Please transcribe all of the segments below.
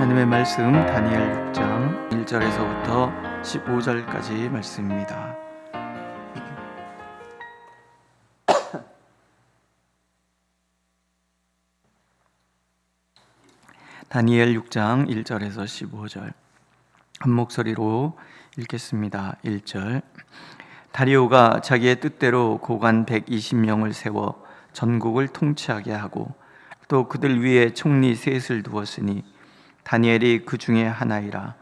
하나님의 말씀 다니엘 6장 1절에서부터 15절까지 말씀입니다. 다니엘 6장 1절에서 15절 한 목소리로 읽겠습니다. 1절. 다리오가 자기의 뜻대로 고관 120명을 세워 전국을 통치하게 하고 또 그들 위에 총리 셋을 두었으니 다니엘이 그 중에 하나이라.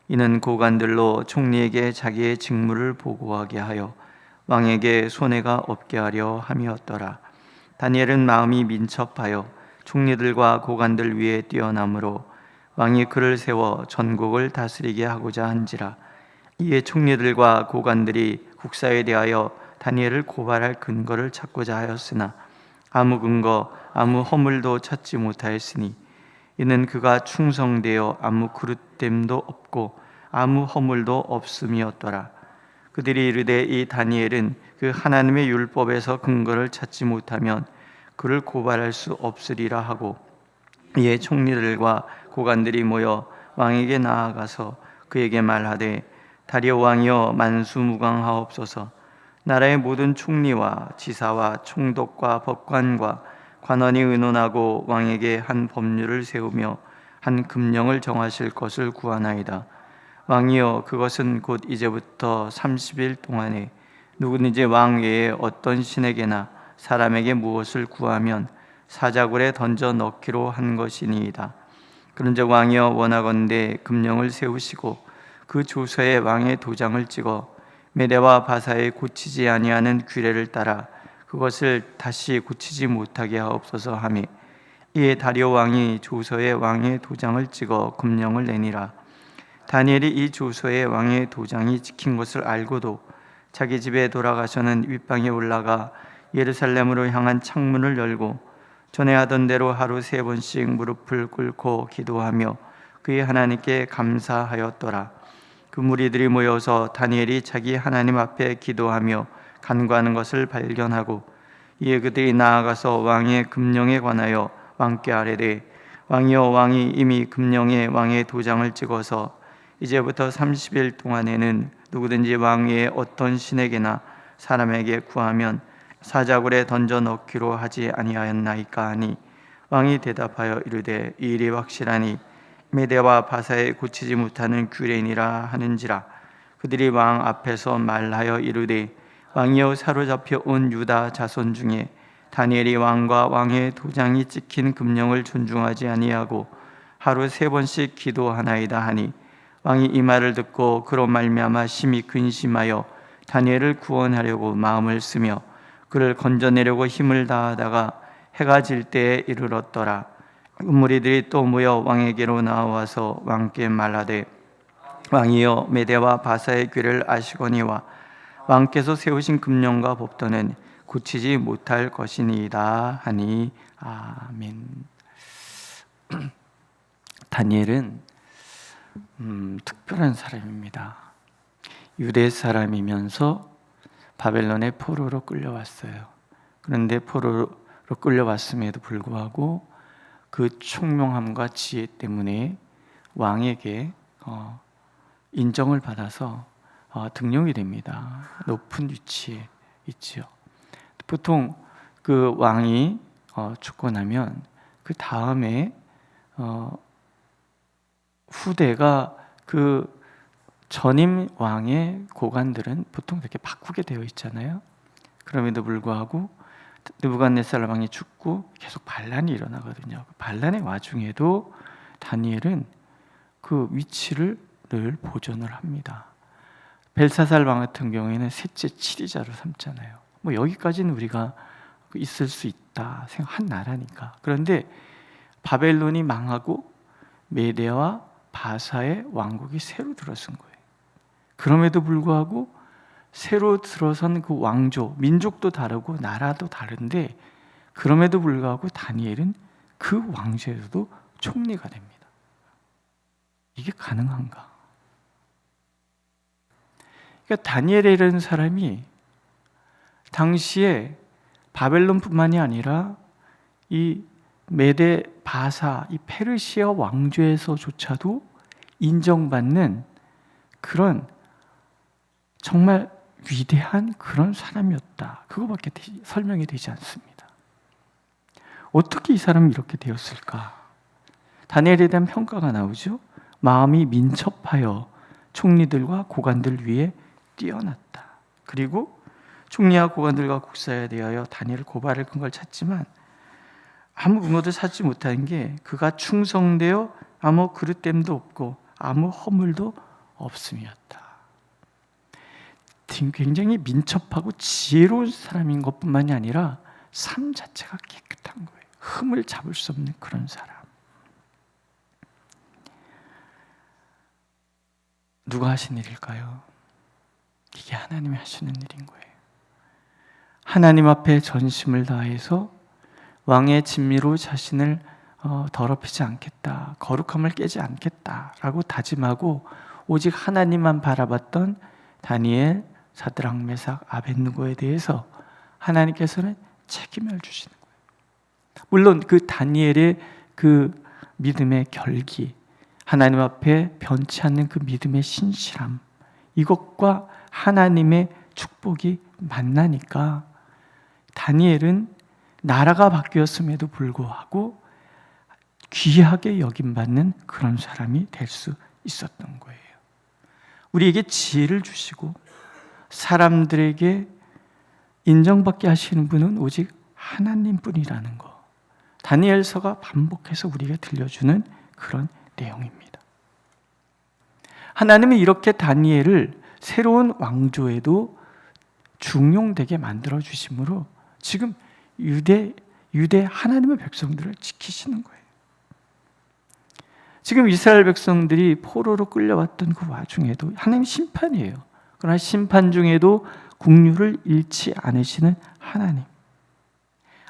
이는 고관들로 총리에게 자기의 직무를 보고하게 하여 왕에게 손해가 없게 하려 함이었더라. 다니엘은 마음이 민첩하여 총리들과 고관들 위에 뛰어나므로 왕이 그를 세워 전국을 다스리게 하고자 한지라. 이에 총리들과 고관들이 국사에 대하여 다니엘을 고발할 근거를 찾고자 하였으나 아무 근거 아무 허물도 찾지 못하였으니 이는 그가 충성되어 아무 그릇됨도 없고 아무 허물도 없음이었더라. 그들이 이르되 이 다니엘은 그 하나님의 율법에서 근거를 찾지 못하면 그를 고발할 수 없으리라 하고, 이에 총리들과 고관들이 모여 왕에게 나아가서 그에게 말하되 다리오 왕이여 만수무강하옵소서. 나라의 모든 총리와 지사와 총독과 법관과 관원이 의논하고 왕에게 한 법률을 세우며 한 금령을 정하실 것을 구하나이다. 왕이여 그것은 곧 이제부터 30일 동안에 누구든지 왕 외에 어떤 신에게나 사람에게 무엇을 구하면 사자굴에 던져 넣기로 한 것이니이다. 그런즉 왕이여 원하건대 금령을 세우시고 그 조서에 왕의 도장을 찍어 메대와 바사에 고치지 아니하는 규례를 따라 그것을 다시 고치지 못하게 하옵소서 하며, 이에 다리오 왕이 조서에 왕의 도장을 찍어 금령을 내니라. 다니엘이 이 조서에 왕의 도장이 찍힌 것을 알고도 자기 집에 돌아가서는 윗방에 올라가 예루살렘으로 향한 창문을 열고 전에 하던 대로 하루 3번씩 무릎을 꿇고 기도하며 그의 하나님께 감사하였더라. 그 무리들이 모여서 다니엘이 자기 하나님 앞에 기도하며 간구하는 것을 발견하고, 이에 그들이 나아가서 왕의 금령에 관하여 왕께 아뢰되 왕이여 왕이 이미 금령에 왕의 도장을 찍어서 이제부터 30일 동안에는 누구든지 왕 외에 어떤 신에게나 사람에게 구하면 사자굴에 던져 넣기로 하지 아니하였나이까 하니, 왕이 대답하여 이르되 이 일이 확실하니 메대와 바사에 고치지 못하는 규례니라 하는지라. 그들이 왕 앞에서 말하여 이르되 왕이여 사로잡혀 온 유다 자손 중에 다니엘이 왕과 왕의 도장이 찍힌 금령을 존중하지 아니하고 하루 3번씩 기도하나이다 하니, 왕이 이 말을 듣고 그로 말미암아 심히 근심하여 다니엘을 구원하려고 마음을 쓰며 그를 건져내려고 힘을 다하다가 해가 질 때에 이르렀더라. 무리들이 또 모여 왕에게로 나와서 왕께 말하되 왕이여 메대와 바사의 규례를 아시거니와 왕께서 세우신 금령과 법도는 고치지 못할 것이니이다 하니 아멘. 다니엘은 특별한 사람입니다. 유대 사람이면서 바벨론의 포로로 끌려왔어요. 그런데 포로로 끌려왔음에도 불구하고 그 총명함과 지혜 때문에 왕에게 인정을 받아서 등용이 됩니다. 높은 위치에 있지요. 보통 그 왕이 죽고 나면 그 다음에 후대가 그 전임 왕의 고관들은 보통 이렇게 바꾸게 되어 있잖아요. 그럼에도 불구하고 느부갓네살 왕이 죽고 계속 반란이 일어나거든요. 반란의 와중에도 다니엘은 그 위치를 늘 보존을 합니다. 벨사살 왕 같은 경우에는 셋째 치리자로 삼잖아요. 뭐 여기까지는 우리가 있을 수 있다 생각한 나라니까. 그런데 바벨론이 망하고 메대와 바사의 왕국이 새로 들어선 거예요. 그럼에도 불구하고 새로 들어선 그 왕조, 민족도 다르고 나라도 다른데 그럼에도 불구하고 다니엘은 그 왕조에서도 총리가 됩니다. 이게 가능한가? 그러니까 다니엘이라는 사람이 당시에 바벨론뿐만이 아니라 이 메데 바사, 이 페르시아 왕조에서조차도 인정받는 그런 정말 위대한 그런 사람이었다. 그거밖에 설명이 되지 않습니다. 어떻게 이 사람이 이렇게 되었을까? 다니엘에 대한 평가가 나오죠. 마음이 민첩하여 총리들과 고관들 위에 뛰어났다. 그리고 총리와 고관들과 국사에 대하여 다니엘을 고발할 근거를 찾지만 아무 근거도 찾지 못한 게 그가 충성되어 아무 그릇됨도 없고 아무 허물도 없음이었다. 굉장히 민첩하고 지혜로운 사람인 것뿐만이 아니라 삶 자체가 깨끗한 거예요. 흠을 잡을 수 없는 그런 사람. 누가 하신 일일까요? 이게 하나님이 하시는 일인 거예요. 하나님 앞에 전심을 다해서 왕의 진미로 자신을 더럽히지 않겠다, 거룩함을 깨지 않겠다라고 다짐하고 오직 하나님만 바라봤던 다니엘, 사드락, 메삭, 아벳느고에 대해서 하나님께서는 책임을 주시는 거예요. 물론 그 다니엘의 그 믿음의 결기, 하나님 앞에 변치 않는 그 믿음의 신실함, 이것과 하나님의 축복이 만나니까 다니엘은 나라가 바뀌었음에도 불구하고 귀하게 여김받는 그런 사람이 될 수 있었던 거예요. 우리에게 지혜를 주시고 사람들에게 인정받게 하시는 분은 오직 하나님뿐이라는 거, 다니엘서가 반복해서 우리에게 들려주는 그런 내용입니다. 하나님은 이렇게 다니엘을 새로운 왕조에도 중용되게 만들어 주심으로 지금 유대 하나님의 백성들을 지키시는 거예요. 지금 이스라엘 백성들이 포로로 끌려왔던 그 와중에도 하나님 심판이에요. 그러나 심판 중에도 국률을 잃지 않으시는 하나님.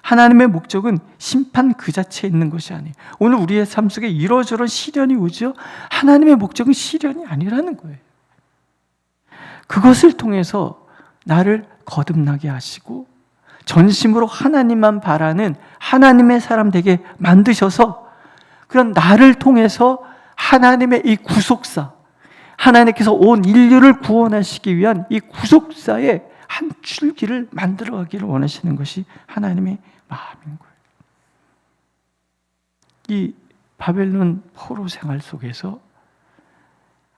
하나님의 목적은 심판 그 자체에 있는 것이 아니에요. 오늘 우리의 삶 속에 이러저런 시련이 오죠. 하나님의 목적은 시련이 아니라는 거예요. 그것을 통해서 나를 거듭나게 하시고 전심으로 하나님만 바라는 하나님의 사람 되게 만드셔서 그런 나를 통해서 하나님의 이 구속사, 하나님께서 온 인류를 구원하시기 위한 이 구속사의 한 줄기를 만들어가기를 원하시는 것이 하나님의 마음인 거예요. 이 바벨론 포로 생활 속에서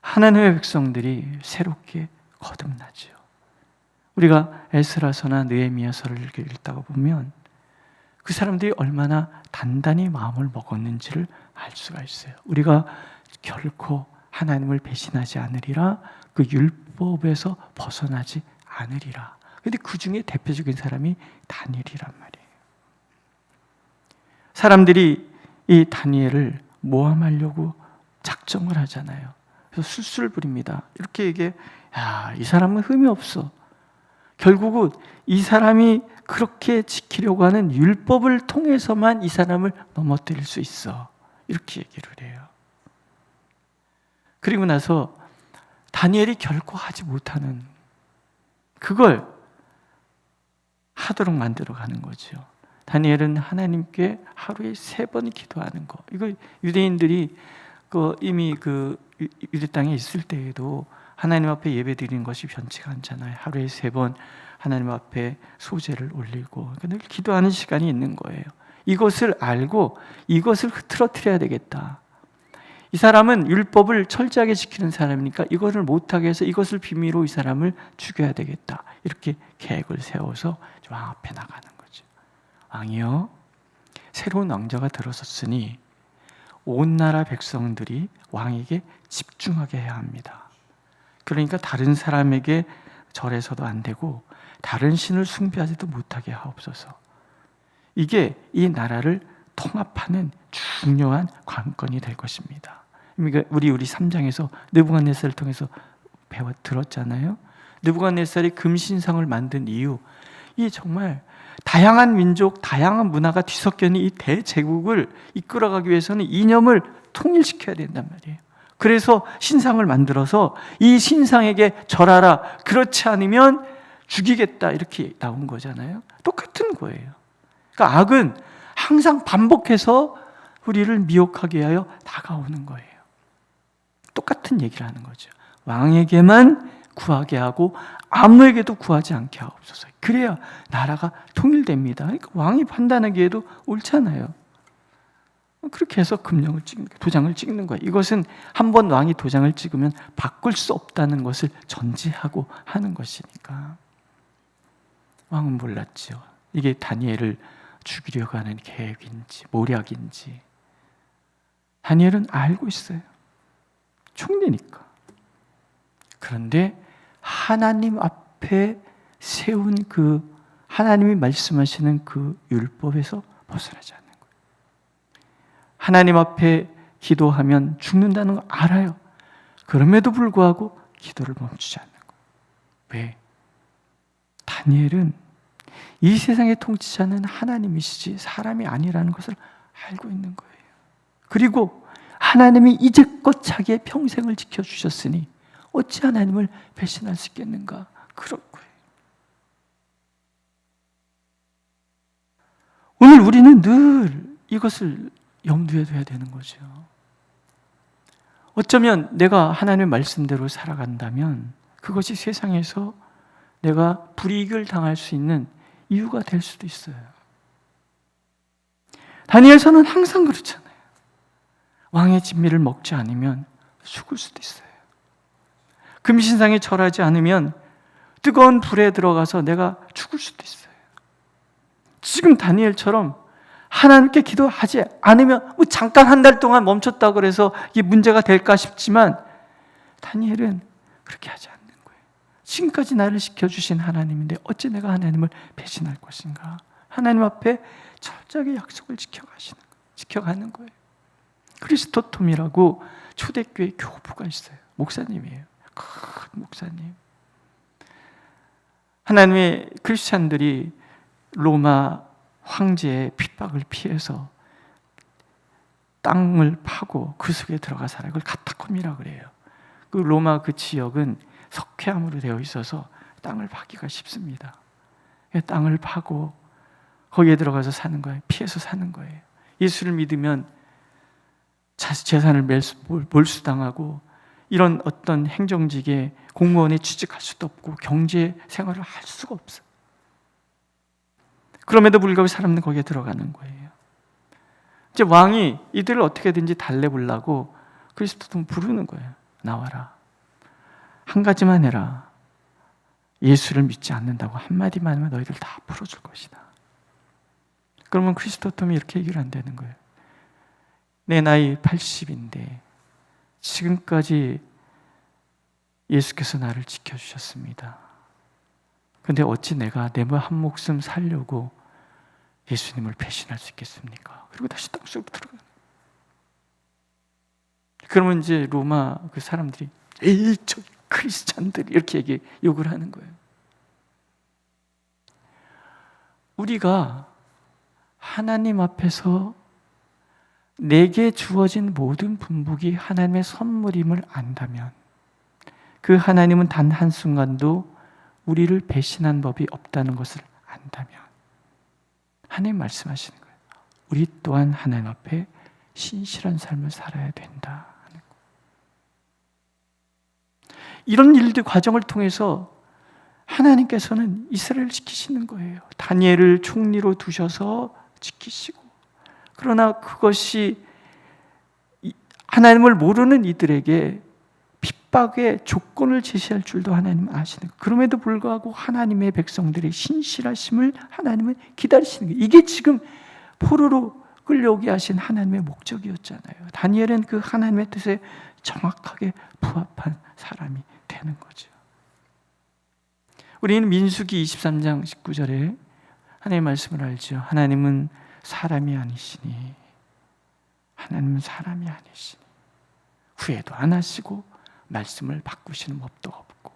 하나님의 백성들이 새롭게 거듭나죠. 우리가 에스라서나 느헤미야서를 이렇게 읽다가 보면 그 사람들이 얼마나 단단히 마음을 먹었는지를 알 수가 있어요. 우리가 결코 하나님을 배신하지 않으리라, 그 율법에서 벗어나지 않으리라. 그런데 그 중에 대표적인 사람이 다니엘이란 말이에요. 사람들이 이 다니엘을 모함하려고 작정을 하잖아요. 그래서 술술 부립니다. 이렇게 얘기해, 이 사람은 흠이 없어. 결국은 이 사람이 그렇게 지키려고 하는 율법을 통해서만 이 사람을 넘어뜨릴 수 있어. 이렇게 얘기를 해요. 그리고 나서 다니엘이 결코 하지 못하는 그걸 하도록 만들어 가는 거죠. 다니엘은 하나님께 하루에 3번 기도하는 거. 이거 유대인들이 이미 유대 땅에 있을 때에도 하나님 앞에 예배 드리는 것이 변치가 않잖아요. 하루에 3번 하나님 앞에 소제를 올리고 늘 기도하는 시간이 있는 거예요. 이것을 알고 이것을 흐트러뜨려야 되겠다. 이 사람은 율법을 철저하게 지키는 사람이니까 이것을 못하게 해서 이것을 비밀로 이 사람을 죽여야 되겠다. 이렇게 계획을 세워서 왕 앞에 나가는 거죠. 왕이여, 새로운 왕자가 들어섰으니 온 나라 백성들이 왕에게 집중하게 해야 합니다. 그러니까 다른 사람에게 절해서도 안 되고 다른 신을 숭배하지도 못하게 하옵소서. 이게 이 나라를 통합하는 중요한 관건이 될 것입니다. 그러니까 우리 3장에서 느부갓네살을 통해서 들었잖아요. 느부갓네살이 금신상을 만든 이유, 이 정말 다양한 민족, 다양한 문화가 뒤섞여 있는 이 대제국을 이끌어가기 위해서는 이념을 통일시켜야 된단 말이에요. 그래서 신상을 만들어서 이 신상에게 절하라, 그렇지 않으면 죽이겠다, 이렇게 나온 거잖아요. 똑같은 거예요. 그러니까 악은 항상 반복해서 우리를 미혹하게 하여 다가오는 거예요. 똑같은 얘기를 하는 거죠. 왕에게만 구하게 하고 아무에게도 구하지 않게 하옵소서. 그래야 나라가 통일됩니다. 그러니까 왕이 판단하기에도 옳잖아요. 그렇게 해서 금령을 도장을 찍는 거예요. 이것은 한번 왕이 도장을 찍으면 바꿀 수 없다는 것을 전제하고 하는 것이니까. 왕은 몰랐죠. 이게 다니엘을 죽이려고 하는 계획인지 모략인지. 다니엘은 알고 있어요. 총리니까. 그런데 하나님 앞에 세운 그 하나님이 말씀하시는 그 율법에서 벗어나지 않는 거예요. 하나님 앞에 기도하면 죽는다는 거 알아요. 그럼에도 불구하고 기도를 멈추지 않는 거예요. 왜? 다니엘은 이 세상의 통치자는 하나님이시지 사람이 아니라는 것을 알고 있는 거예요. 그리고 하나님이 이제껏 자기의 평생을 지켜주셨으니 어찌 하나님을 배신할 수 있겠는가? 그럴 거예요. 오늘 우리는 늘 이것을 염두에 둬야 되는 거죠. 어쩌면 내가 하나님의 말씀대로 살아간다면 그것이 세상에서 내가 불이익을 당할 수 있는 이유가 될 수도 있어요. 다니엘서는 항상 그렇잖아요. 왕의 진미를 먹지 않으면 죽을 수도 있어요. 금신상에 절하지 않으면 뜨거운 불에 들어가서 내가 죽을 수도 있어요. 지금 다니엘처럼 하나님께 기도하지 않으면 잠깐 한 달 동안 멈췄다고 그래서 이게 문제가 될까 싶지만 다니엘은 그렇게 하지 않는 거예요. 지금까지 나를 지켜주신 하나님인데 어찌 내가 하나님을 배신할 것인가? 하나님 앞에 철저하게 약속을 지켜가는 거예요. 크리스토톰이라고 초대교회 교부가 있어요. 목사님이에요. 큰 목사님. 하나님의 크리스찬들이 로마 황제의 핍박을 피해서 땅을 파고 그 속에 들어가 살아요. 그걸 카타콤이라고 그래요. 그 로마 그 지역은 석회암으로 되어 있어서 땅을 파기가 쉽습니다. 땅을 파고 거기에 들어가서 사는 거예요. 피해서 사는 거예요. 예수를 믿으면 재산을 몰수당하고 이런 어떤 행정직에 공무원에 취직할 수도 없고 경제 생활을 할 수가 없어요. 그럼에도 불구하고 사람들은 거기에 들어가는 거예요. 이제 왕이 이들을 어떻게든지 달래보려고 그리스도를 부르는 거예요. 나와라. 한 가지만 해라. 예수를 믿지 않는다고 한마디만 하면 너희들 다 풀어줄 것이다. 그러면 크리스토톰이 이렇게 얘기를 한다는 거예요. 내 나이 80인데 지금까지 예수께서 나를 지켜주셨습니다. 근데 어찌 내가 내 한 목숨 살려고 예수님을 배신할 수 있겠습니까? 그리고 다시 땅속으로 들어가는 거예요. 그러면 이제 로마 그 사람들이 에이 저 크리스찬들 이렇게 욕을 하는 거예요. 우리가 하나님 앞에서 내게 주어진 모든 분복이 하나님의 선물임을 안다면 그 하나님은 단 한순간도 우리를 배신한 법이 없다는 것을 안다면 하나님 말씀하시는 거예요. 우리 또한 하나님 앞에 신실한 삶을 살아야 된다 하는 거예요. 이런 일들 과정을 통해서 하나님께서는 이스라엘을 지키시는 거예요. 다니엘을 총리로 두셔서 지키시고, 그러나 그것이 하나님을 모르는 이들에게 핍박의 조건을 제시할 줄도 하나님은 아시는 거예요. 그럼에도 불구하고 하나님의 백성들의 신실하심을 하나님은 기다리시는 거예요. 이게 지금 포로로 끌려오게 하신 하나님의 목적이었잖아요. 다니엘은 그 하나님의 뜻에 정확하게 부합한 사람이 되는 거죠. 우리는 민수기 23장 19절에 하나님의 말씀을 알죠. 하나님은 사람이 아니시니 후회도 안 하시고 말씀을 바꾸시는 법도 없고,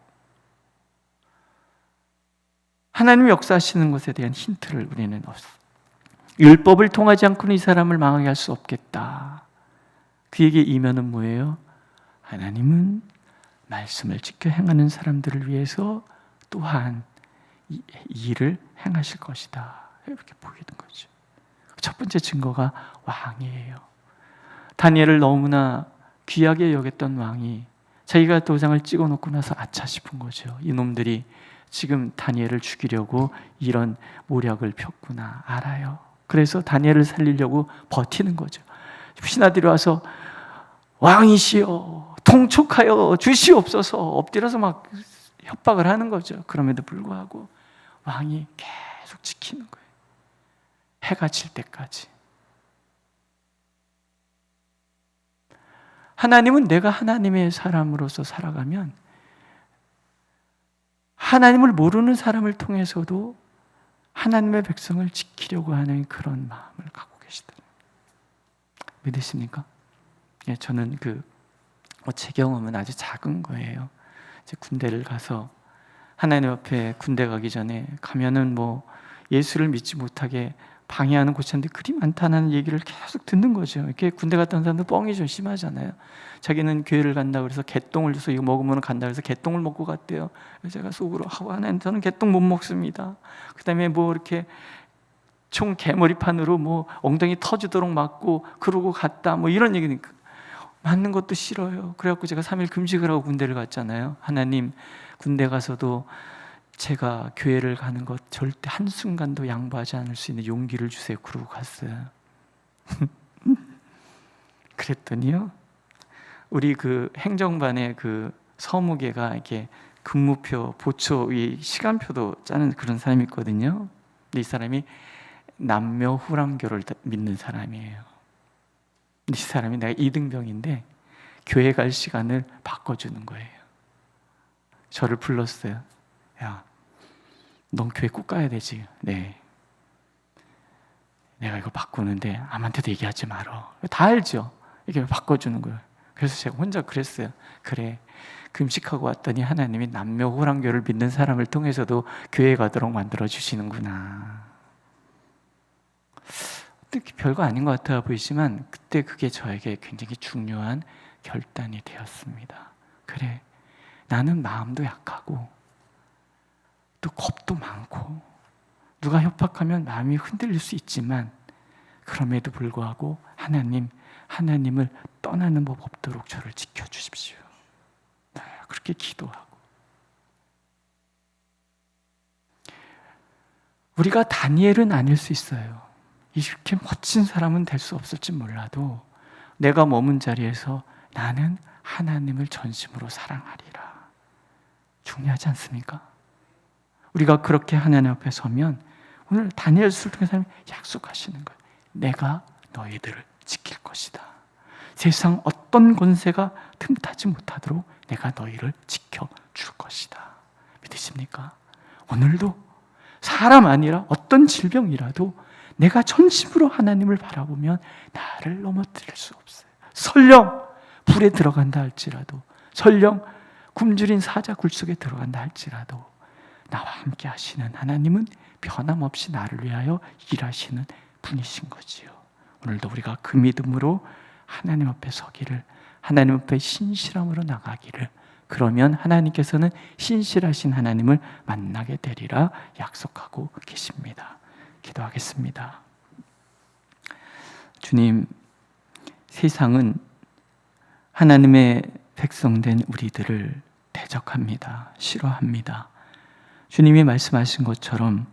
하나님이 역사하시는 것에 대한 힌트를 우리는 없어요. 율법을 통하지 않고는 이 사람을 망하게 할 수 없겠다. 그에게 이면은 뭐예요? 하나님은 말씀을 지켜 행하는 사람들을 위해서 또한 이 일을 행하실 것이다. 이렇게 보이는 거죠. 첫 번째 증거가 왕이에요. 다니엘을 너무나 귀하게 여겼던 왕이 자기가 도장을 찍어놓고 나서 아차 싶은 거죠. 이놈들이 지금 다니엘을 죽이려고 이런 모략을 폈구나 알아요. 그래서 다니엘을 살리려고 버티는 거죠. 신하들이 와서 왕이시여 통촉하여 주시옵소서 엎드려서 막 협박을 하는 거죠. 그럼에도 불구하고 왕이 계속 지키는 거예요. 해가 질 때까지. 하나님은 내가 하나님의 사람으로서 살아가면 하나님을 모르는 사람을 통해서도 하나님의 백성을 지키려고 하는 그런 마음을 갖고 계시더라고요. 믿으십니까? 예, 저는 제 경험은 아주 작은 거예요. 이제 군대를 가서 하나님 앞에 군대 가기 전에 가면은 예수를 믿지 못하게 방해하는 고참들이 그리 많다는 얘기를 계속 듣는 거죠. 이렇게 군대 갔던 사람들 뻥이 좀 심하잖아요. 자기는 교회를 간다고 그래서 개똥을 줘서 이거 먹으면 간다 그래서 개똥을 먹고 갔대요. 그래서 제가 속으로 하나님 저는 개똥 못 먹습니다. 그다음에 이렇게 총 개머리판으로 엉덩이 터지도록 맞고 그러고 갔다 이런 얘기니까 맞는 것도 싫어요. 그래갖고 제가 3일 금식을 하고 군대를 갔잖아요. 하나님 군대 가서도 제가 교회를 가는 것 절대 한순간도 양보하지 않을 수 있는 용기를 주세요. 그러고 갔어요. 그랬더니요, 우리 행정반의 서무개가 이렇게 근무표, 보초, 이 시간표도 짜는 그런 사람이 있거든요. 근데 이 사람이 남녀 후람교를 믿는 사람이에요. 이 사람이 내가 이등병인데 교회 갈 시간을 바꿔주는 거예요. 저를 불렀어요. 야, 넌 교회 꼭 가야 되지. 네. 내가 이거 바꾸는데 아무한테도 얘기하지 말어. 다 알죠? 이렇게 바꿔주는 거예요. 그래서 제가 혼자 그랬어요. 그래, 금식하고 왔더니 하나님이 남녀 호랑교를 믿는 사람을 통해서도 교회 가도록 만들어 주시는구나. 특히 별거 아닌 것 같아 보이지만 그때 그게 저에게 굉장히 중요한 결단이 되었습니다. 그래, 나는 마음도 약하고 또 겁도 많고 누가 협박하면 마음이 흔들릴 수 있지만 그럼에도 불구하고 하나님을 떠나는 법 없도록 저를 지켜주십시오. 그렇게 기도하고 우리가 다니엘은 아닐 수 있어요. 이렇게 멋진 사람은 될 수 없을지 몰라도 내가 머문 자리에서 나는 하나님을 전심으로 사랑하리라. 중요하지 않습니까? 우리가 그렇게 하나님 앞에 서면 오늘 다니엘서를 통해 하나님이 약속하시는 거예요. 내가 너희들을 지킬 것이다. 세상 어떤 권세가 틈타지 못하도록 내가 너희를 지켜줄 것이다. 믿으십니까? 오늘도 사람 아니라 어떤 질병이라도 내가 전심으로 하나님을 바라보면 나를 넘어뜨릴 수 없어요. 설령 불에 들어간다 할지라도, 설령 굶주린 사자 굴 속에 들어간다 할지라도 나와 함께 하시는 하나님은 변함없이 나를 위하여 일하시는 분이신 거지요. 오늘도 우리가 그 믿음으로 하나님 앞에 서기를, 하나님 앞에 신실함으로 나가기를, 그러면 하나님께서는 신실하신 하나님을 만나게 되리라 약속하고 계십니다. 기도하겠습니다. 주님, 세상은 하나님의 백성된 우리들을 대적합니다. 싫어합니다. 주님이 말씀하신 것처럼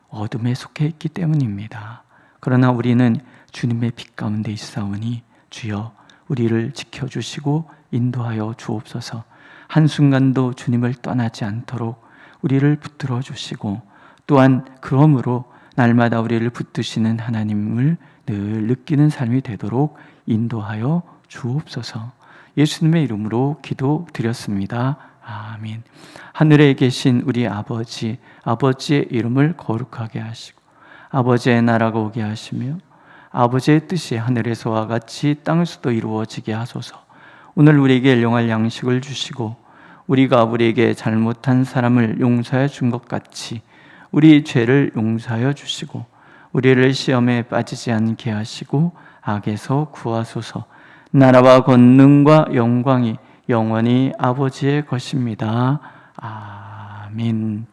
어둠에 속해 있기 때문입니다. 그러나 우리는 주님의 빛 가운데 있사오니 주여 우리를 지켜주시고 인도하여 주옵소서. 한순간도 주님을 떠나지 않도록 우리를 붙들어 주시고, 또한 그러므로 날마다 우리를 붙드시는 하나님을 늘 느끼는 삶이 되도록 인도하여 주옵소서. 예수님의 이름으로 기도드렸습니다. 아멘. 하늘에 계신 우리 아버지, 아버지의 이름을 거룩하게 하시고 아버지의 나라가 오게 하시며 아버지의 뜻이 하늘에서와 같이 땅에서도 이루어지게 하소서. 오늘 우리에게 일용할 양식을 주시고 우리가 우리에게 잘못한 사람을 용서해 준 것 같이 우리 죄를 용서하여 주시고 우리를 시험에 빠지지 않게 하시고 악에서 구하소서. 나라와 권능과 영광이 영원히 아버지의 것입니다. 아멘.